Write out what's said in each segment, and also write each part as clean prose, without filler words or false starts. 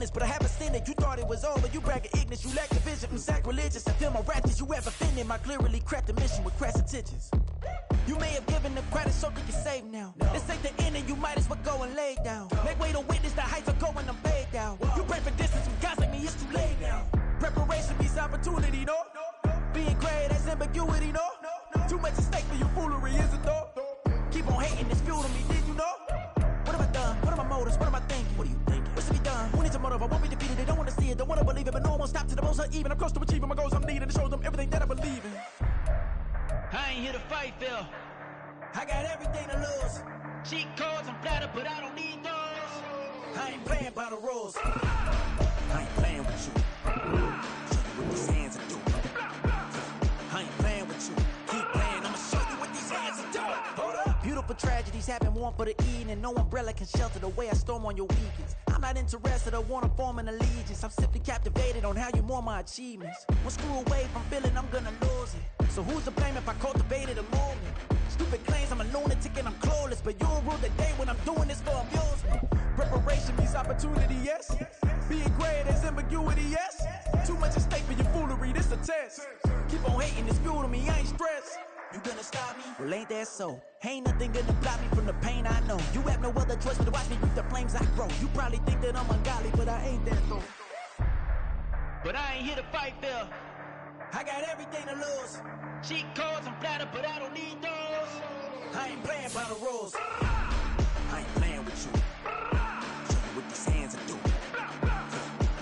honest, but I haven't seen it. You thought it was over, you bragging ignorance, you lack the vision from sacrilegious. I feel my ratchets, you have offended my clearly cracked the mission with crass intentions. You may have given the credit so that you're safe now. This ain't the end and you might as well go and lay down. Make way to witness the heights are going, I'm laid down. You pray for distance from guys like me, it's too late now. Preparation means opportunity, no? Being great has ambiguity, no? Too much at stake for your foolery, is it though? Keep on hating, it's fuel to me, did you know? What have I done? What are my motives? What am I thinking? What are you thinking? What's to be done? Who needs a motive? I won't be defeated, they don't want to see it, don't want to believe it, but no one won't stop to the most uneven. I'm close to achieving my goals, I'm needing to show them everything that I believe in. I ain't here to fight, Phil. I got everything to lose. Cheat codes, I'm flattered, but I don't need those. I ain't playing by the rules. I ain't playing with you. Show you what these hands are doing. I ain't playing with you. Keep playing, I'ma show you what these hands are doing. Hold up. Beautiful tragedies happen, one for the evening. No umbrella can shelter the way I storm on your weekends. I'm not interested or wanna form an allegiance. I'm simply captivated on how you mourn my achievements. One screw away from feeling I'm gonna lose it. So who's to blame if I cultivated a movement? Stupid claims I'm a lunatic and I'm clueless, but you'll rule the day when I'm doing this for amusement. Preparation means opportunity, yes. Being great is ambiguity, yes. Too much at stake for your foolery, this a test. Keep on hating, it's fuel to me, I ain't stressed. You gonna stop me? Well, ain't that so? Ain't nothing gonna block me from the pain I know. You have no other choice but to watch me reap the flames I grow. You probably think that I'm ungodly, but I ain't that though. But I ain't here to fight, Phil. I got everything to lose. Cheat codes, I'm flattered, but I don't need those. I ain't playing by the rules. I ain't playing with you. Show you what these hands are doing.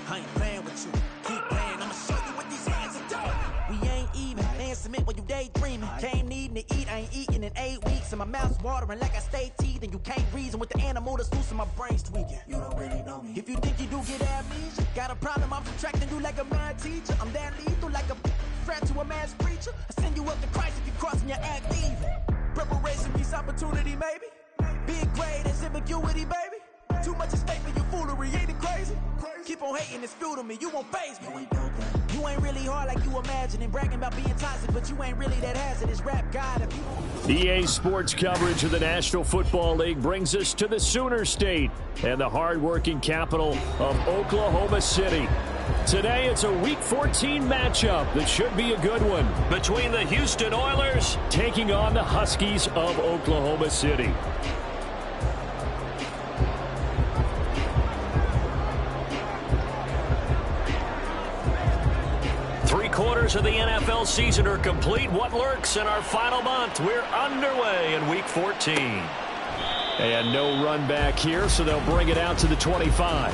I ain't playing with you. Keep playing, I'ma show you what these hands are doing. We ain't even. Man, submit when you daydreaming. Came needing to eat, I ain't eating in 8 weeks. And my mouth's watering like I stay teeth. And you can't reason with the animal that's loose and my brain's tweaking. You don't really know me. If you think you do get amnesia, got a problem, I'm subtracting you like a mad teacher. I'm that lethal like a threat to a mass preacher. I send you up to Christ if you crossing your act even. Preparation means opportunity, maybe. Being great is ambiguity, baby. Too much at stake for your foolery, ain't it crazy? Keep on hating, it's fuel to me, you won't faze me. You ain't really hard like you imagine and bragging about being toxic, but you ain't really that hazardous. Rap God if you... EA Sports coverage of the National Football League brings us to the Sooner State and the hard-working capital of Oklahoma City. Today, it's a Week 14 matchup that should be a good one between the Houston Oilers taking on the Huskies of Oklahoma City. Three-quarters of the NFL season are complete. What lurks in our final month? We're underway in Week 14. And no run back here, so they'll bring it out to the 25.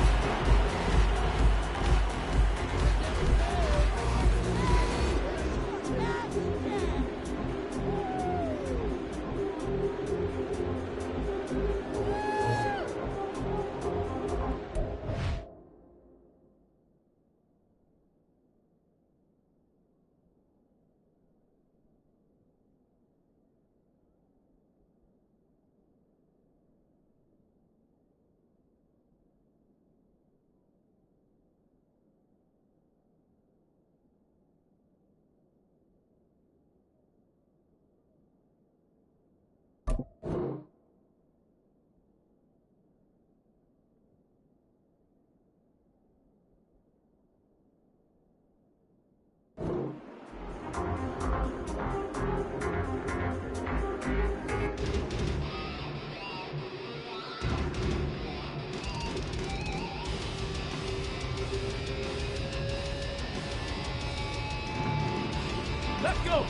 Let's go.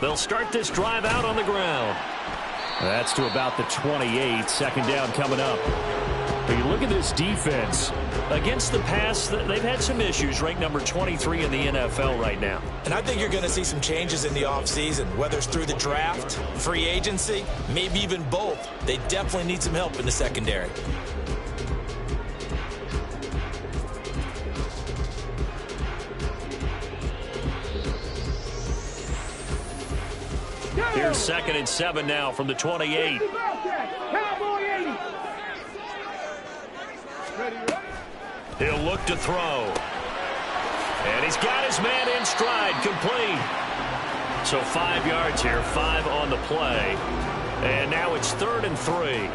They'll start this drive out on the ground. That's to about the 28. Second down coming up. But you look at this defense. Against the pass, they've had some issues. Ranked number 23 in the NFL right now. And I think you're going to see some changes in the offseason, whether it's through the draft, free agency, maybe even both. They definitely need some help in the secondary. Here's 2nd and 7 now from the 28. He'll look to throw. And he's got his man in stride, complete. So 5 yards here, 5 on the play. And now it's 3rd and 3.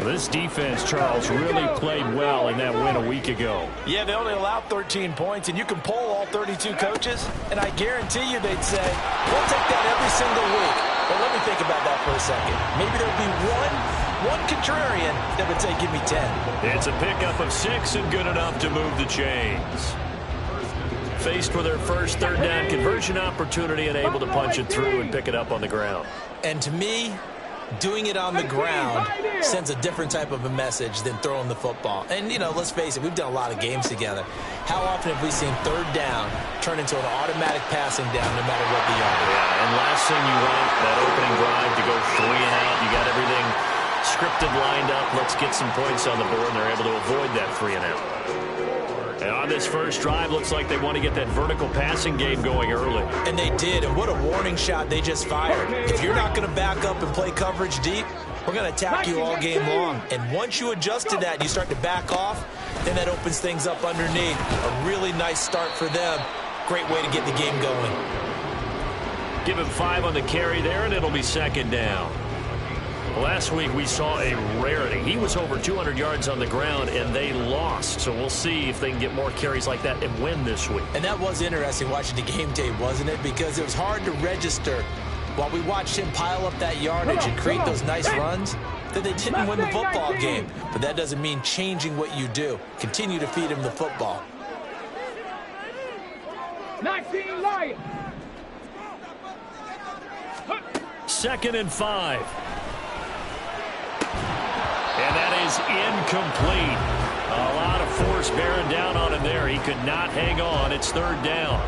This defense, Charles, really played well in that win a week ago. Yeah, they only allowed 13 points, and you can poll all 32 coaches, and I guarantee you they'd say, we'll take that every single week. But let me think about that for a second. Maybe there'd be one contrarian that would say, give me 10. It's a pickup of 6 and good enough to move the chains. Faced with their first 3rd down conversion opportunity and able to punch it through and pick it up on the ground. And to me, doing it on the ground sends a different type of a message than throwing the football. And, you know, let's face it, we've done a lot of games together. How often have we seen 3rd down turn into an automatic passing down no matter what the yard? Yeah, and last thing you want, that opening drive to go 3 and out. You got everything scripted, lined up. Let's get some points on the board, and they're able to avoid that 3 and out. And on this first drive, looks like they want to get that vertical passing game going early. And they did, and what a warning shot they just fired. If you're not going to back up and play coverage deep, we're going to attack you all game long. And once you adjust to that and you start to back off, then that opens things up underneath. A really nice start for them. Great way to get the game going. Give him 5 on the carry there, and it'll be 2nd down. Last week we saw a rarity. He was over 200 yards on the ground, and they lost. So we'll see if they can get more carries like that and win this week. And that was interesting watching the game tape, wasn't it? Because it was hard to register while we watched him pile up that yardage and create those nice runs that they didn't win the football game. But that doesn't mean changing what you do. Continue to feed him the football. 19 Lions. 2nd and 5. And that is incomplete. A lot of force bearing down on him there. He could not hang on. It's 3rd down.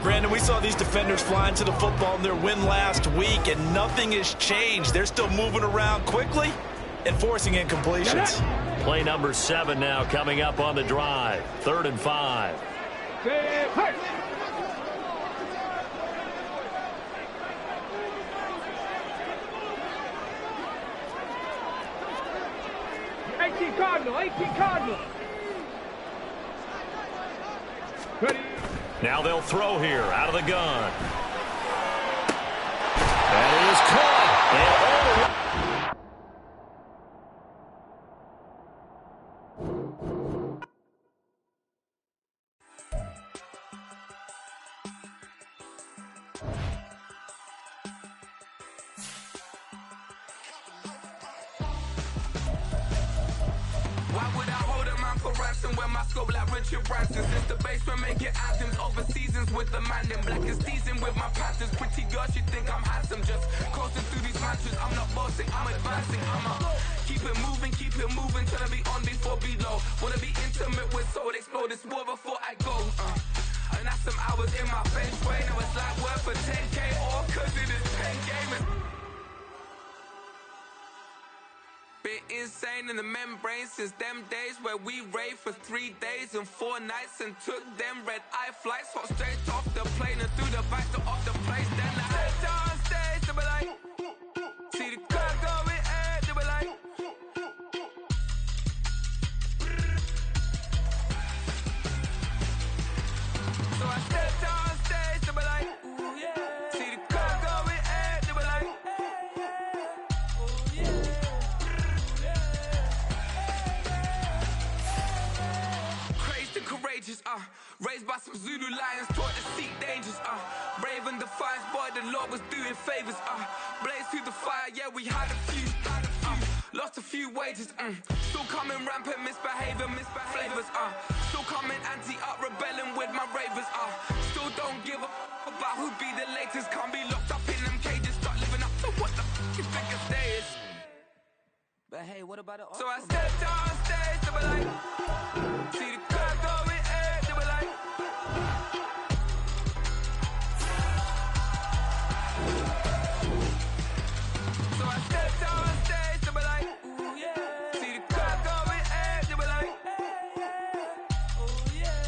Brandon, we saw these defenders flying to the football in their win last week, and nothing has changed. They're still moving around quickly and forcing incompletions. Play number 7 now coming up on the drive. 3rd and 5. Hey. 18 Cardinal. Ready. Now they'll throw here out of the gun. That is caught. Why would I hold him out for ransom when my scope like Richard Branson? Since the basement making anthems over seasons with the man in black is seasoned with my patterns. Pretty girl, she think I'm handsome. Just coasting through these matches. I'm not bossing, I'm advancing. I'ma keep it moving, trying to be on before below. Wanna be intimate with soul, explore this war before I go. And that's some hours in my feng shui. Now it's like worth for 10K or cause it is pen gaming. Been insane in the membrane since them days where we raved for 3 days and 4 nights and took them red-eye flights. Hot straight off the plane and through the back door of the place. Then I stepped on stage, they were like, see the crowd going air, they were like, so I stepped on stage, they were like, ooh yeah, see the crowd going air, they were like, ooh yeah. Courageous, raised by some Zulu lions, taught to seek dangers, brave and defiant, boy, the Lord was doing favors, blaze through the fire, yeah, we had a few, lost a few wages, still coming rampant, misbehavior, flavors, still coming anti-up, rebelling with my ravers, still don't give a about who be the latest, can't be locked up in them cages, start living up to what the you think a day is. But hey, what about it? So I stepped on stage, they were like, see the crowd going air, they were like, so I stepped on stage, they were like, ooh yeah, see the crowd going air, they were like, oh yeah,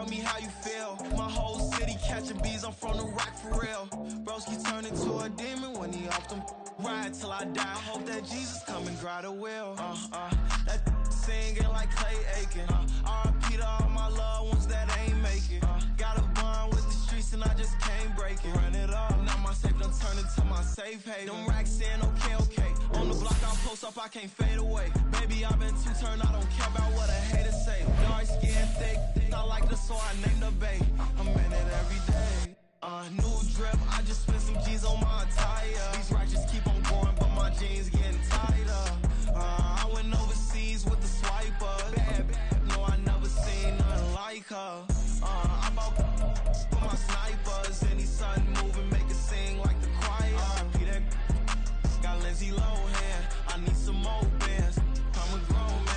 tell me how you feel. My whole city catching bees, I'm from the rock for real. Broski turn into a demon when he off them. Ride till I die. I hope that Jesus come and grab the wheel. That singing like Clay Aiken. R.I.P. to all my loved ones that ain't make it. Got a bond with the streets and I just can't break it. Run it up, now my safe done turn into my safe haven. Them racks in, okay. On the block I post up, I can't fade away. Baby, I've been too turned, I don't care about what a hater say. Dark skin, thick, I like the so I named the bae. I'm in it every day. New drip, I just spent some G's on my attire. These racks just keep on going, but my jeans getting tighter. I went overseas with the swiper. Bad, no, I never seen nothing like her. I bought for my snipers. Any sudden moving, make it sing like the choir. R.I.P. that got Lindsay Lohan. I need some more bands. I'm a grown man.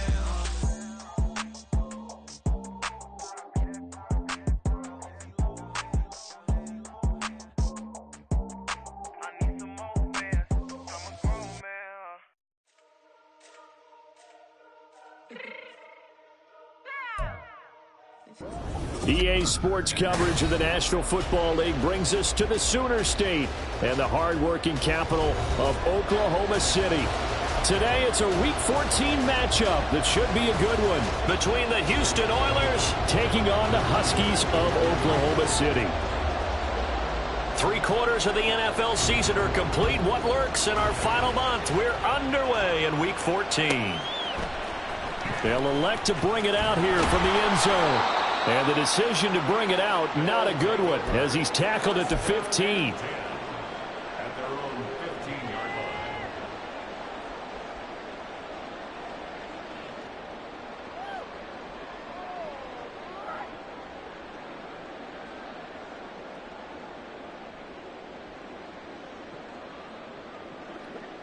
EA Sports coverage of the National Football League brings us to the Sooner State and the hard-working capital of Oklahoma City. Today, it's a Week 14 matchup that should be a good one between the Houston Oilers taking on the Huskies of Oklahoma City. 3/4 of the NFL season are complete. What lurks in our final month? We're underway in Week 14. They'll elect to bring it out here from the end zone. And the decision to bring it out, not a good one, as he's tackled at the 15. At their own 15-yard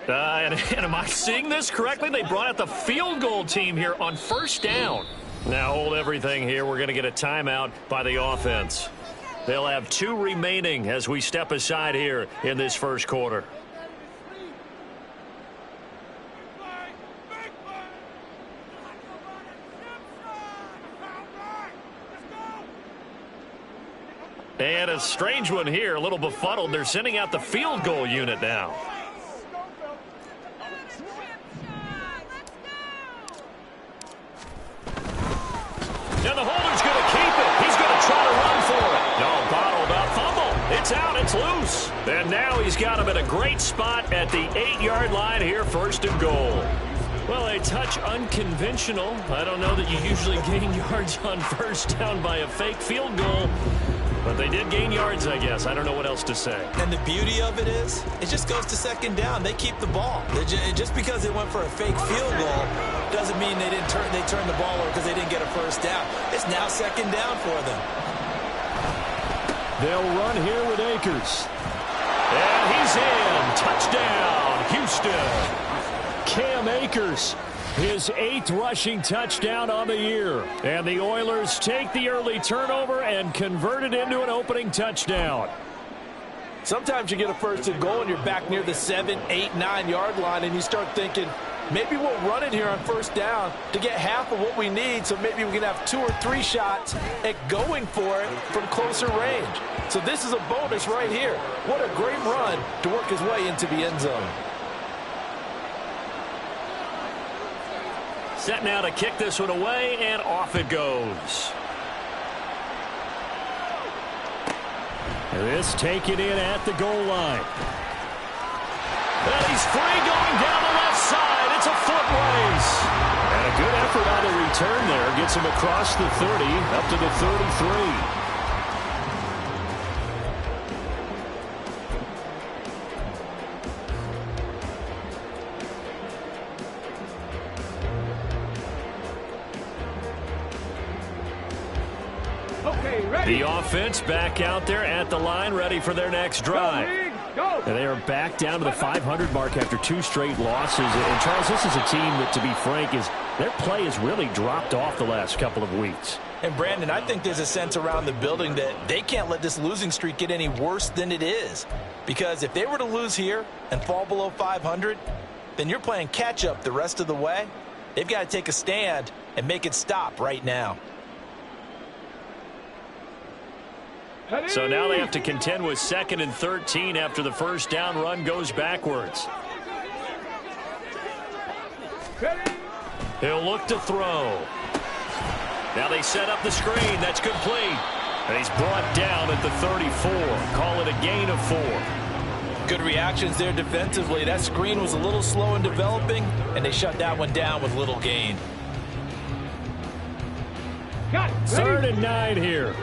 line. And am I seeing this correctly? They brought out the field goal team here on first down. Now hold everything here. We're going to get a timeout by the offense. They'll have 2 remaining as we step aside here in this first quarter. And a strange one here, a little befuddled. They're sending out the field goal unit now. And the holder's going to keep it. He's going to try to run for it. No, bottled up. Fumble. It's out. It's loose. And now he's got him at a great spot at the 8-yard line here, first and goal. Well, a touch unconventional. I don't know that you usually gain yards on first down by a fake field goal. But they did gain yards, I guess. I don't know what else to say. And the beauty of it is, it just goes to second down. They keep the ball. Just because they went for a fake field goal doesn't mean they turned the ball over because they didn't get a first down. It's now second down for them. They'll run here with Akers. And he's in. Touchdown, Houston. Cam Akers, his 8th rushing touchdown on the year. And the Oilers take the early turnover and convert it into an opening touchdown. Sometimes you get a first and goal and you're back near the 7, 8, 9-yard line and you start thinking, maybe we'll run it here on first down to get half of what we need, so maybe we can have 2 or 3 shots at going for it from closer range. So this is a bonus right here. What a great run to work his way into the end zone. Set now to kick this one away, and off it goes. This taken in at the goal line. And he's free going down the left side. It's a foot race. And a good effort on the return there. Gets him across the 30, up to the 33. The offense back out there at the line, ready for their next drive. And they are back down to the 500 mark after 2 straight losses. And, Charles, this is a team that, to be frank, their play has really dropped off the last couple of weeks. And, Brandon, I think there's a sense around the building that they can't let this losing streak get any worse than it is. Because if they were to lose here and fall below 500, then you're playing catch-up the rest of the way. They've got to take a stand and make it stop right now. So now they have to contend with 2nd and 13 after the first down run goes backwards. He'll look to throw. Now they set up the screen. That's complete. And he's brought down at the 34. Call it a gain of 4. Good reactions there defensively. That screen was a little slow in developing, and they shut that one down with little gain. 3rd and 9 here.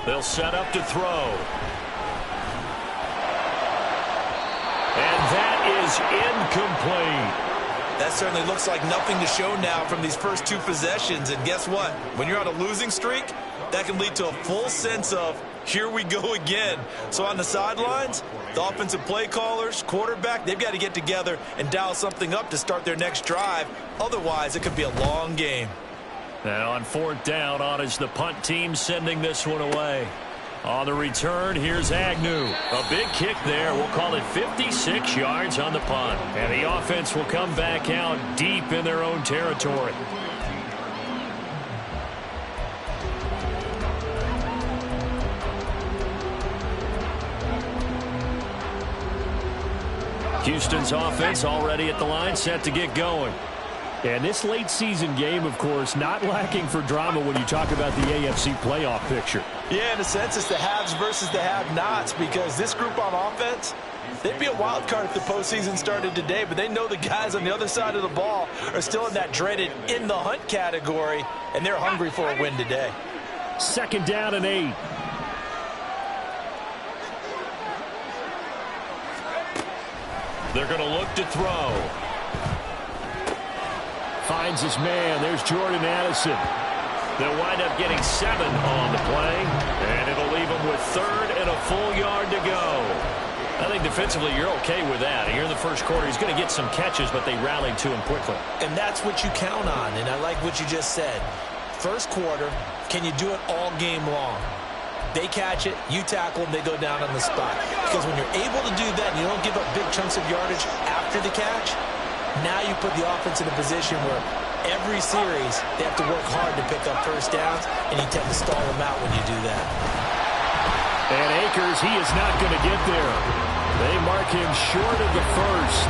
They'll set up to throw. And that is incomplete. That certainly looks like nothing to show now from these first 2 possessions. And guess what? When you're on a losing streak, that can lead to a full sense of, here we go again. So on the sidelines, the offensive play callers, quarterback, they've got to get together and dial something up to start their next drive. Otherwise, it could be a long game. Now on 4th down, on is the punt team sending this one away. On the return, here's Agnew. A big kick there. We'll call it 56 yards on the punt. And the offense will come back out deep in their own territory. Houston's offense already at the line, set to get going. And this late season game, of course, not lacking for drama when you talk about the AFC playoff picture. Yeah, in a sense, it's the haves versus the have-nots, because this group on offense, they'd be a wild card if the postseason started today, but they know the guys on the other side of the ball are still in that dreaded in the hunt category, and they're hungry for a win today. 2nd down and 8. They're going to look to throw. Finds his man. There's Jordan Addison. They'll wind up getting 7 on the play, and it'll leave them with 3rd and a full yard to go. I think defensively you're okay with that. Here in the first quarter, he's going to get some catches, but they rallied to him quickly. And that's what you count on, and I like what you just said. First quarter, can you do it all game long? They catch it, you tackle them, they go down on the spot. Because when you're able to do that and you don't give up big chunks of yardage after the catch, now you put the offense in a position where every series they have to work hard to pick up first downs, and you tend to stall them out when you do that. And Akers, he is not going to get there. They mark him short of the first.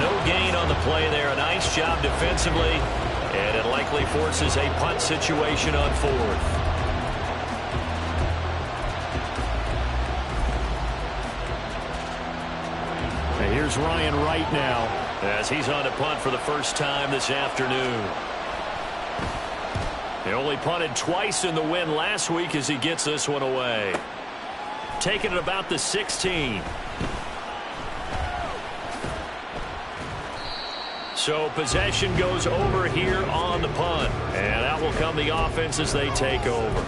No gain on the play there. A nice job defensively, and it likely forces a punt situation on 4th. Here's Ryan Wright now as he's on to punt for the first time this afternoon. He only punted twice in the win last week as he gets this one away. Taking it about the 16. So possession goes over here on the punt. And out will come the offense as they take over.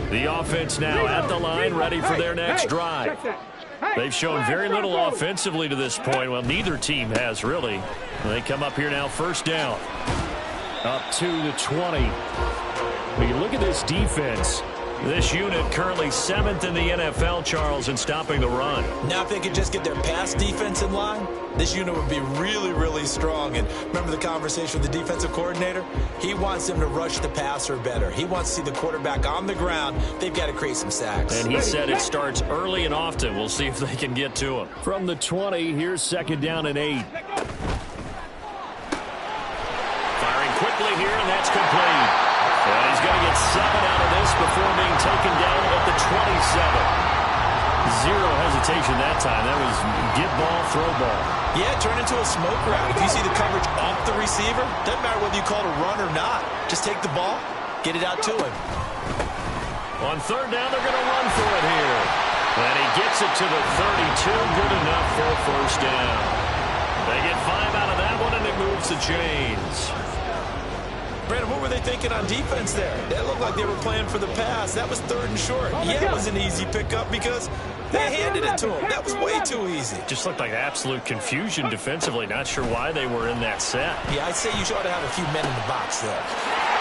The offense now at the line, ready for their next drive. They've shown very little offensively to this point. Well, neither team has, really. They come up here now, 1st down. Up to the 20. When you look at this defense, this unit currently 7th in the NFL, Charles, in stopping the run. Now if they could just get their pass defense in line, this unit would be really, really strong. And remember the conversation with the defensive coordinator? He wants them to rush the passer better. He wants to see the quarterback on the ground. They've got to create some sacks. And he said it starts early and often. We'll see if they can get to him. From the 20, here's 2nd down and 8. Firing quickly here, and that's complete. And he's going to get 7 out of this before being taken down at the 27. Zero hesitation that time. That was get ball, throw ball. Yeah, turn into a smoke route. If you see the coverage off the receiver, doesn't matter whether you call it a run or not. Just take the ball, get it out to him. On 3rd down, they're going to run for it here. And he gets it to the 32. Good enough for a 1st down. They get 5 out of that one, and it moves the chains. Brandon, what were were they thinking on defense there? It looked like they were playing for the pass. That was 3rd and short. Yeah, it was an easy pickup because they handed it to him. That was way too easy. Just looked like absolute confusion defensively. Not sure why they were in that set. Yeah, I'd say you ought to have a few men in the box there.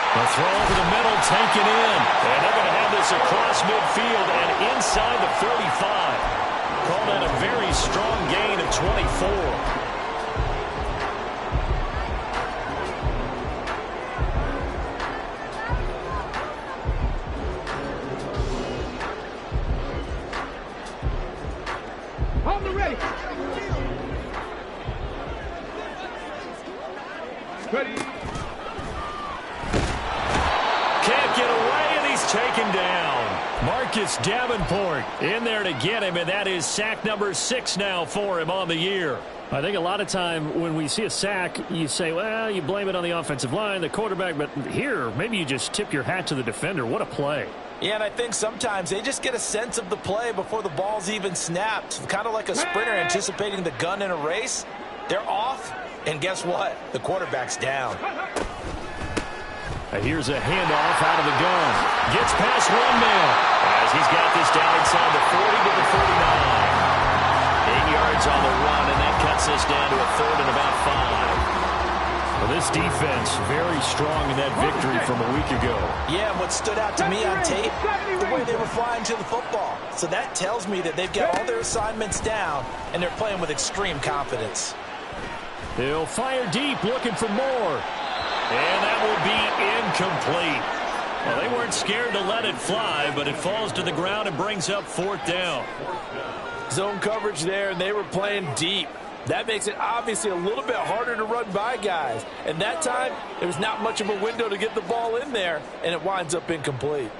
The throw over the middle, taken in. And they're going to have this across midfield and inside the 45. Call that a very strong gain of 24. Ready. Can't get away, and he's taken down. Marcus Davenport in there to get him, and that is sack number 6 now for him on the year. I think a lot of time when we see a sack, you say, well, you blame it on the offensive line, the quarterback, but here, maybe you just tip your hat to the defender. What a play. Yeah, and I think sometimes they just get a sense of the play before the ball's even snapped. Kind of like a sprinter anticipating the gun in a race. They're off, and guess what? The quarterback's down. And here's a handoff out of the gun. Gets past one man as he's got this down inside the 40 to the 49. 8 yards on the run, and that cuts us down to a 3rd and about 5. Well, this defense very strong in that victory from a week ago. Yeah, and what stood out to me on tape, the way they were flying to the football. So that tells me that they've got all their assignments down, and they're playing with extreme confidence. They'll fire deep, looking for more. And that will be incomplete. Well, they weren't scared to let it fly, but it falls to the ground and brings up 4th down. Zone coverage there, and they were playing deep. That makes it obviously a little bit harder to run by guys. And that time, there was not much of a window to get the ball in there, and it winds up incomplete.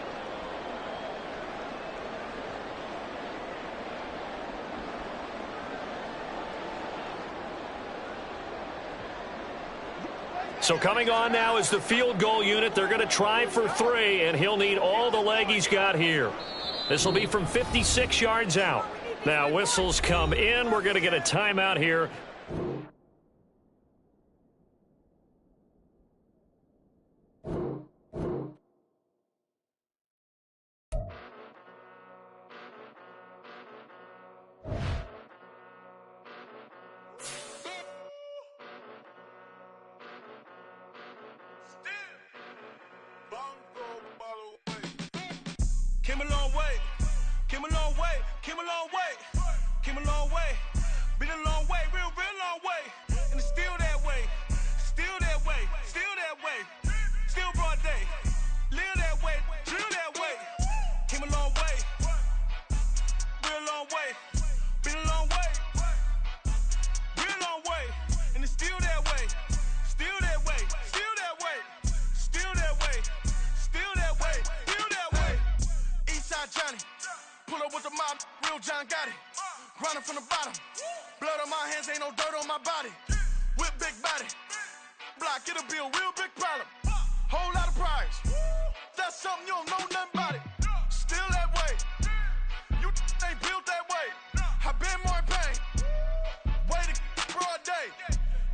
So coming on now is the field goal unit. They're going to try for 3, and he'll need all the leg he's got here. This will be from 56 yards out. Now whistles come in. We're going to get a timeout here. Came a long way, came a long way, came a long way, came a long way, been a long way, real long way, and it's still that way, still that way, still that way, still broad day, live that way, drill that way, came a long way, real long way, been a long way, real long way, and it's still that way, still that way, still that way, still that way, still that way, still that way. Eastside Johnny, pull up with the mob, real John got it. Grinding from the bottom, blood on my hands, ain't no dirt on my body. Whip big body, block, it'll be a real big problem. Whole lot of prize, that's something you don't know nothing about it. Still that way, you ain't built that way. I been more in pain, way to broad day.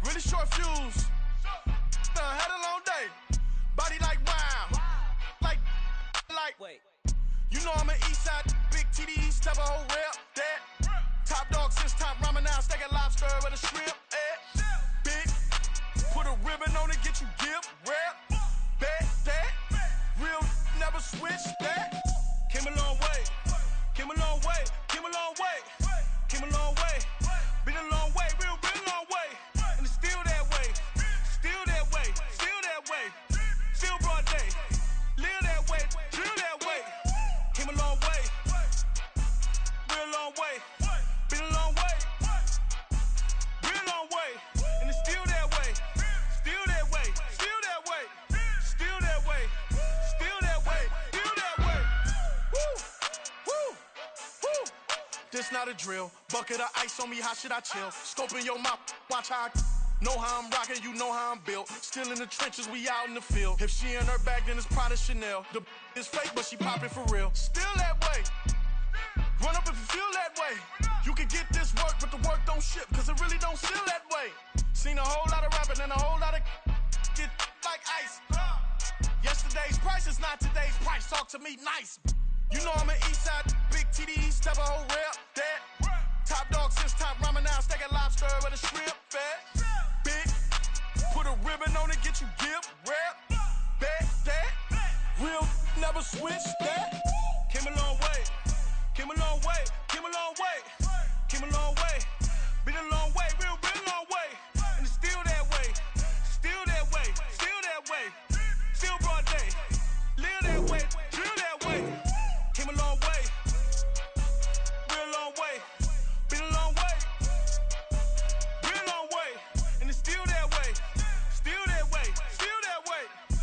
Really short fuse, had a long day. Body like wow, like. Wait. You know I'm an east side, big TDs, type of whole rep, that. Top dog since top ramen now, steak lobster with a shrimp, Big, put a ribbon on it, get you give, rep, bet, that. Real, never switch, that. Came a long way, came a long way, came a long way, came a long way. Been a long way, real long way. And it's still that way, still that way, still that way. Still broad day, live that way, drill that way. Came a long way, real long way, been a long way, real long way, and it's still that way, still that way, still that way, still that way, still that way, still that way. Woo, woo, woo. This not a drill, bucket of ice on me, how should I chill? Scope in your mouth, watch how I know how I'm rocking, you know how I'm built. Still in the trenches, we out in the field. If she in her bag, then it's Prada Chanel. The is fake, but she popping for real. Still that way. Run up if you feel that way. You can get this work, but the work don't ship, cause it really don't feel that way. Seen a whole lot of rapping and a whole lot of get like ice. not today's price. Talk to me nice. You know I'm an east side, big TDE, step a whole rep. That top dog since top ramen now, steak and lobster with a shrimp. Fat, big, put a ribbon on it, get you gift. Rep, bet that, real never switch.